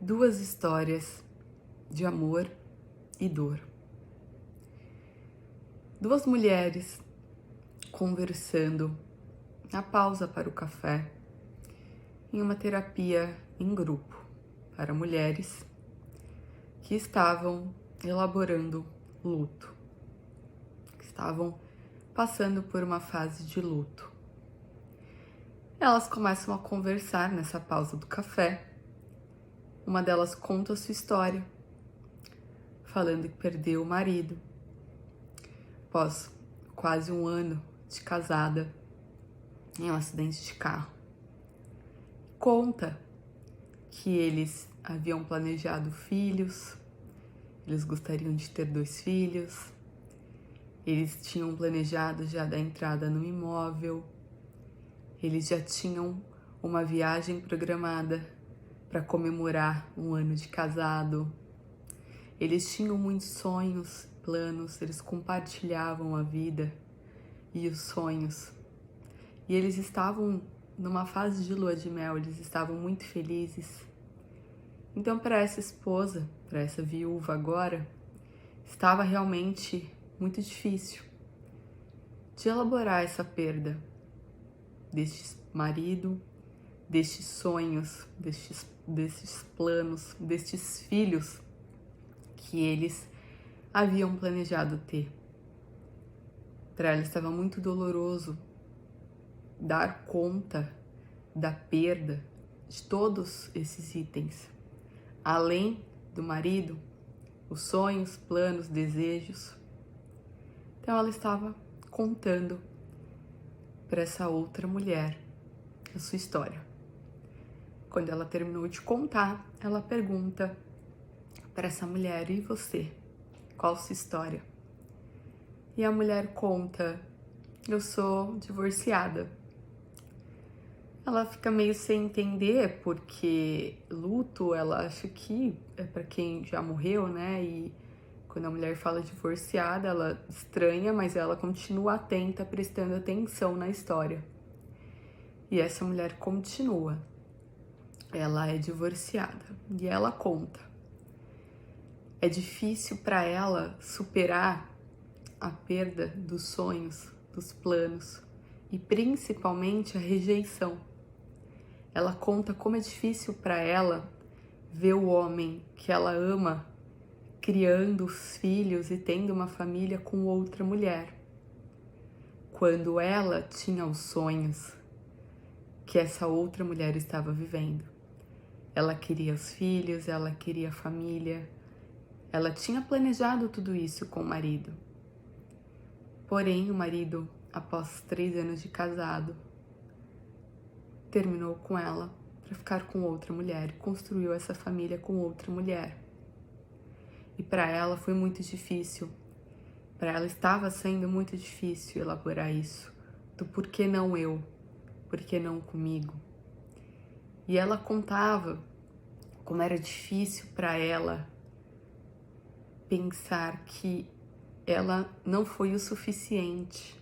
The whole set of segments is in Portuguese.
duas histórias de amor e dor. Duas mulheres conversando na pausa para o café em uma terapia em grupo para mulheres que estavam elaborando luto, que estavam passando por uma fase de luto. Elas começam a conversar nessa pausa do café. Uma delas conta a sua história, falando que perdeu o marido após quase um ano de casada em um acidente de carro. Conta que eles haviam planejado filhos, eles gostariam de ter 2 filhos, eles tinham planejado já dar entrada no imóvel, eles já tinham uma viagem programada para comemorar um ano de casado. Eles tinham muitos sonhos, planos, eles compartilhavam a vida e os sonhos. E eles estavam numa fase de lua de mel, eles estavam muito felizes. Então, para essa esposa, para essa viúva agora, estava realmente muito difícil de elaborar essa perda deste marido, destes sonhos, destes planos, destes filhos que eles haviam planejado ter. Para ela estava muito doloroso dar conta da perda de todos esses itens, além do marido, os sonhos, planos, desejos. Então ela estava contando para essa outra mulher a sua história. Quando ela terminou de contar, ela pergunta para essa mulher: e você? Qual a sua história? E a mulher conta: eu sou divorciada. Ela fica meio sem entender, porque luto, ela acha que é para quem já morreu, né? E quando a mulher fala divorciada, ela estranha, mas ela continua atenta, prestando atenção na história. E essa mulher continua. Ela é divorciada e ela conta. É difícil para ela superar a perda dos sonhos, dos planos e principalmente a rejeição. Ela conta como é difícil para ela ver o homem que ela ama criando os filhos e tendo uma família com outra mulher, quando ela tinha os sonhos que essa outra mulher estava vivendo. Ela queria os filhos, ela queria a família, ela tinha planejado tudo isso com o marido. Porém, o marido, após 3 anos de casado, terminou com ela para ficar com outra mulher e construiu essa família com outra mulher. E para ela foi muito difícil. Para ela estava sendo muito difícil elaborar isso. Do porquê não eu? Por que não comigo? E ela contava como era difícil para ela pensar que ela não foi o suficiente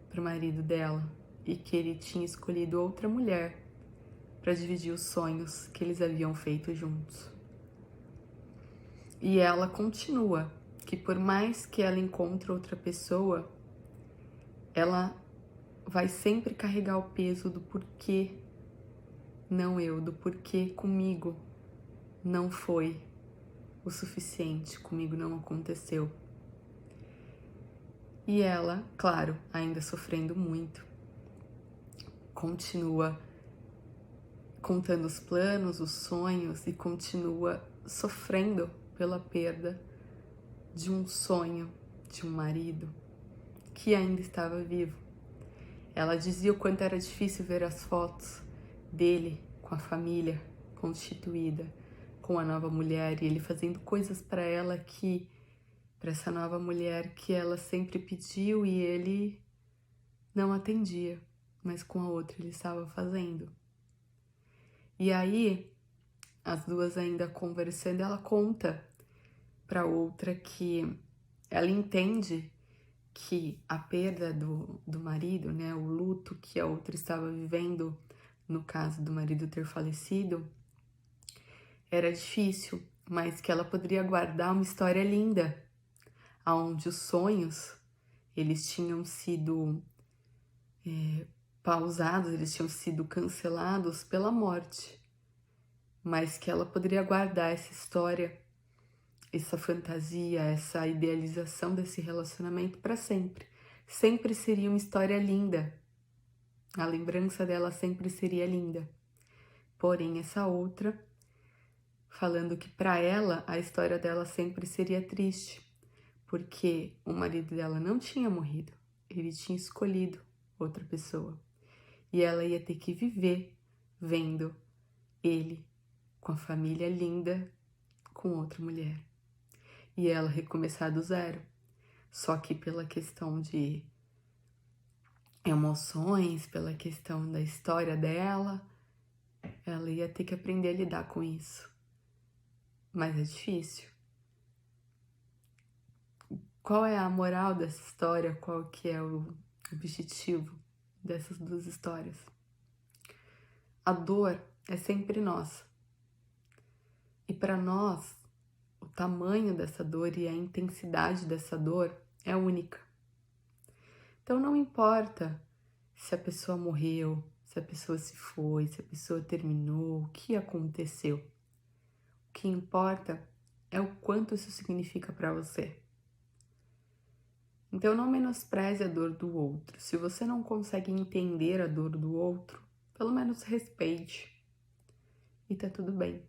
para o marido dela e que ele tinha escolhido outra mulher para dividir os sonhos que eles haviam feito juntos. E ela continua que por mais que ela encontre outra pessoa, ela vai sempre carregar o peso do porquê não eu, do porquê comigo não foi o suficiente, comigo não aconteceu. E ela, claro, ainda sofrendo muito, continua contando os planos, os sonhos e continua sofrendo pela perda de um sonho, de um marido que ainda estava vivo. Ela dizia o quanto era difícil ver as fotos dele com a família constituída, com a nova mulher, e ele fazendo coisas para ela que, para essa nova mulher que ela sempre pediu e ele não atendia, mas com a outra ele estava fazendo. E aí, as duas ainda conversando, ela conta para outra que ela entende que a perda do marido, né, o luto que a outra estava vivendo no caso do marido ter falecido, Era difícil, mas que ela poderia guardar uma história linda, onde os sonhos, eles tinham sido pausados, eles tinham sido cancelados pela morte, mas que ela poderia guardar essa história, essa fantasia, essa idealização desse relacionamento para sempre. Sempre seria uma história linda. A lembrança dela sempre seria linda. Porém, essa outra, falando que para ela a história dela sempre seria triste, porque o marido dela não tinha morrido, ele tinha escolhido outra pessoa. E ela ia ter que viver vendo ele com a família linda com outra mulher. E ela recomeçar do zero. Só que pela questão de emoções, pela questão da história dela, ela ia ter que aprender a lidar com isso. Mas é difícil. Qual é a moral dessa história? Qual que é o objetivo dessas duas histórias? A dor é sempre nossa. E para nós, o tamanho dessa dor e a intensidade dessa dor é única. Então não importa se a pessoa morreu, se a pessoa se foi, se a pessoa terminou, o que aconteceu. O que importa é o quanto isso significa para você. Então não menospreze a dor do outro. Se você não consegue entender a dor do outro, pelo menos respeite. E tá tudo bem.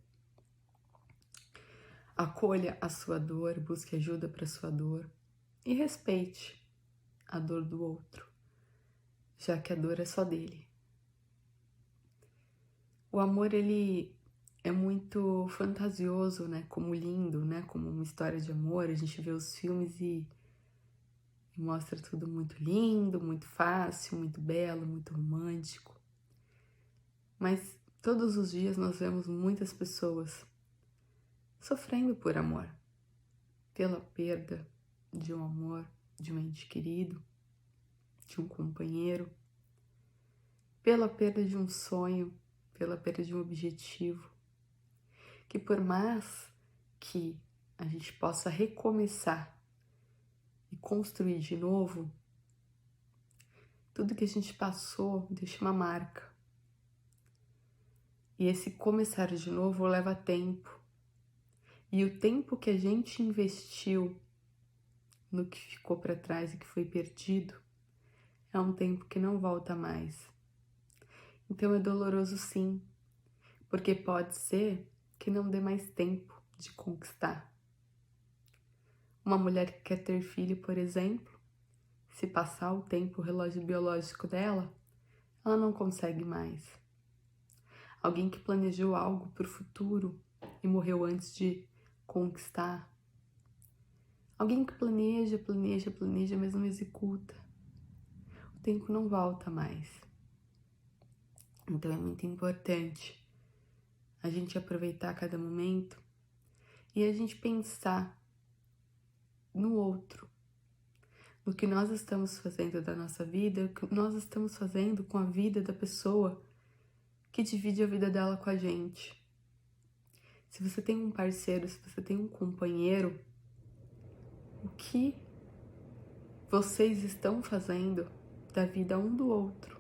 Acolha a sua dor, busque ajuda para sua dor e respeite a dor do outro, já que a dor é só dele. O amor, ele é muito fantasioso, né? Como lindo, né? Como uma história de amor. A gente vê os filmes e mostra tudo muito lindo, muito fácil, muito belo, muito romântico. Mas todos os dias nós vemos muitas pessoas sofrendo por amor, pela perda de um amor, de um ente querido, de um companheiro, pela perda de um sonho, pela perda de um objetivo, que por mais que a gente possa recomeçar e construir de novo, tudo que a gente passou deixa uma marca. E esse começar de novo leva tempo. E o tempo que a gente investiu no que ficou para trás e que foi perdido é um tempo que não volta mais. Então é doloroso sim, porque pode ser que não dê mais tempo de conquistar. Uma mulher que quer ter filho, por exemplo, se passar o tempo, o relógio biológico dela, ela não consegue mais. Alguém que planejou algo para o futuro e morreu antes de conquistar. Alguém que planeja, mas não executa. O tempo não volta mais. Então é muito importante a gente aproveitar cada momento e a gente pensar no outro, no que nós estamos fazendo da nossa vida, o que nós estamos fazendo com a vida da pessoa que divide a vida dela com a gente. Se você tem um parceiro, se você tem um companheiro, o que vocês estão fazendo da vida um do outro?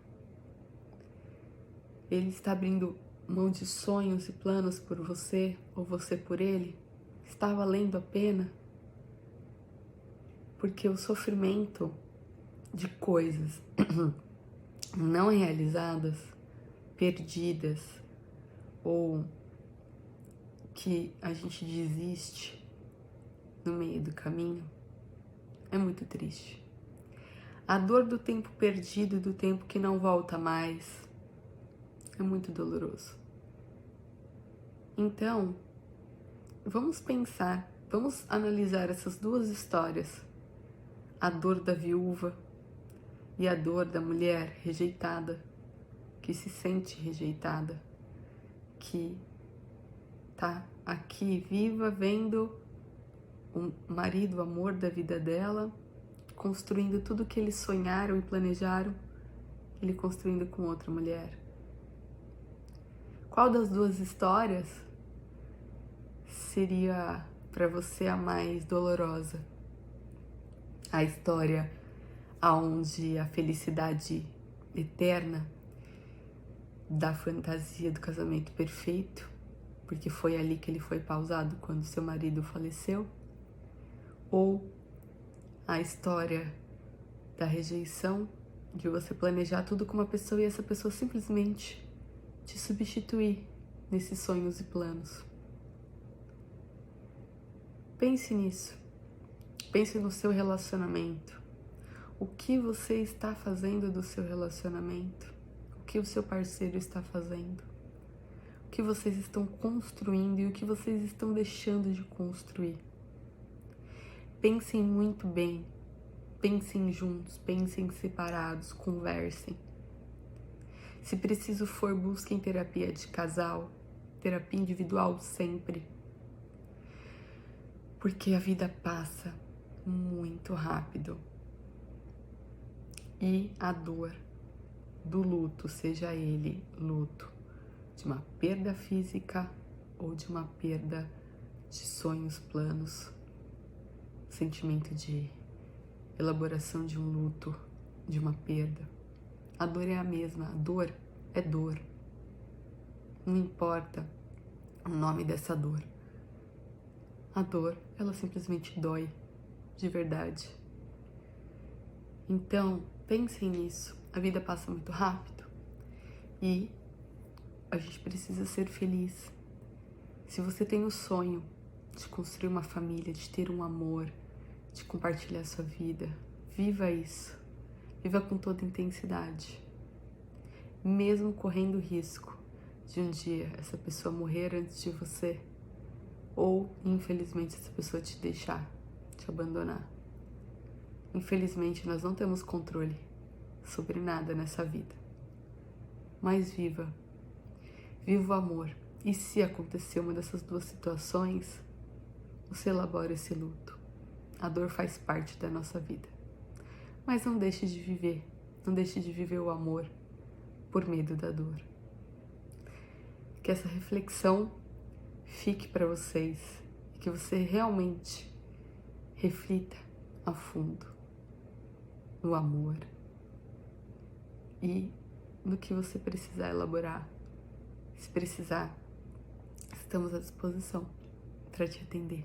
Ele está abrindo mão de sonhos e planos por você, ou você por ele? Está valendo a pena? Porque o sofrimento de coisas não realizadas, perdidas, ou que a gente desiste no meio do caminho, é muito triste. A dor do tempo perdido, do tempo que não volta mais, é muito doloroso. Então, vamos pensar, vamos analisar essas duas histórias. A dor da viúva e a dor da mulher rejeitada, que se sente rejeitada, que tá aqui viva vendo o marido, o amor da vida dela, construindo tudo que eles sonharam e planejaram, ele construindo com outra mulher. Qual das duas histórias seria para você a mais dolorosa? A história onde a felicidade eterna da fantasia do casamento perfeito, porque foi ali que ele foi pausado quando seu marido faleceu? Ou a história da rejeição, de você planejar tudo com uma pessoa e essa pessoa simplesmente te substituir nesses sonhos e planos? Pense nisso. Pense no seu relacionamento. O que você está fazendo do seu relacionamento? O que o seu parceiro está fazendo? O que vocês estão construindo e o que vocês estão deixando de construir? Pensem muito bem. Pensem juntos, pensem separados, conversem. Se preciso for, busquem terapia de casal, terapia individual sempre. Porque a vida passa muito rápido. E a dor do luto, seja ele luto de uma perda física ou de uma perda de sonhos, planos, sentimento de elaboração de um luto, de uma perda. A dor é a mesma, a dor é dor. Não importa o nome dessa dor. A dor, ela simplesmente dói, de verdade. Então, pensem nisso. A vida passa muito rápido e a gente precisa ser feliz. Se você tem o sonho de construir uma família, de ter um amor, de compartilhar sua vida, viva isso. Viva com toda intensidade. Mesmo correndo o risco de um dia essa pessoa morrer antes de você, ou infelizmente essa pessoa te deixar, te abandonar. Infelizmente nós não temos controle sobre nada nessa vida. Mas viva. Viva o amor. E se acontecer uma dessas duas situações, você elabora esse luto. A dor faz parte da nossa vida. Mas não deixe de viver. Não deixe de viver o amor por medo da dor. Que essa reflexão fique para vocês e que você realmente reflita a fundo no amor e no que você precisar elaborar. Se precisar, estamos à disposição para te atender,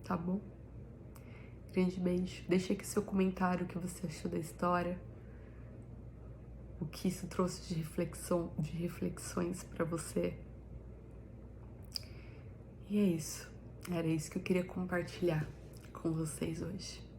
tá bom? Grande beijo. Deixa aqui seu comentário, o que você achou da história, o que isso trouxe de reflexões para você. E é isso. Era isso que eu queria compartilhar com vocês hoje.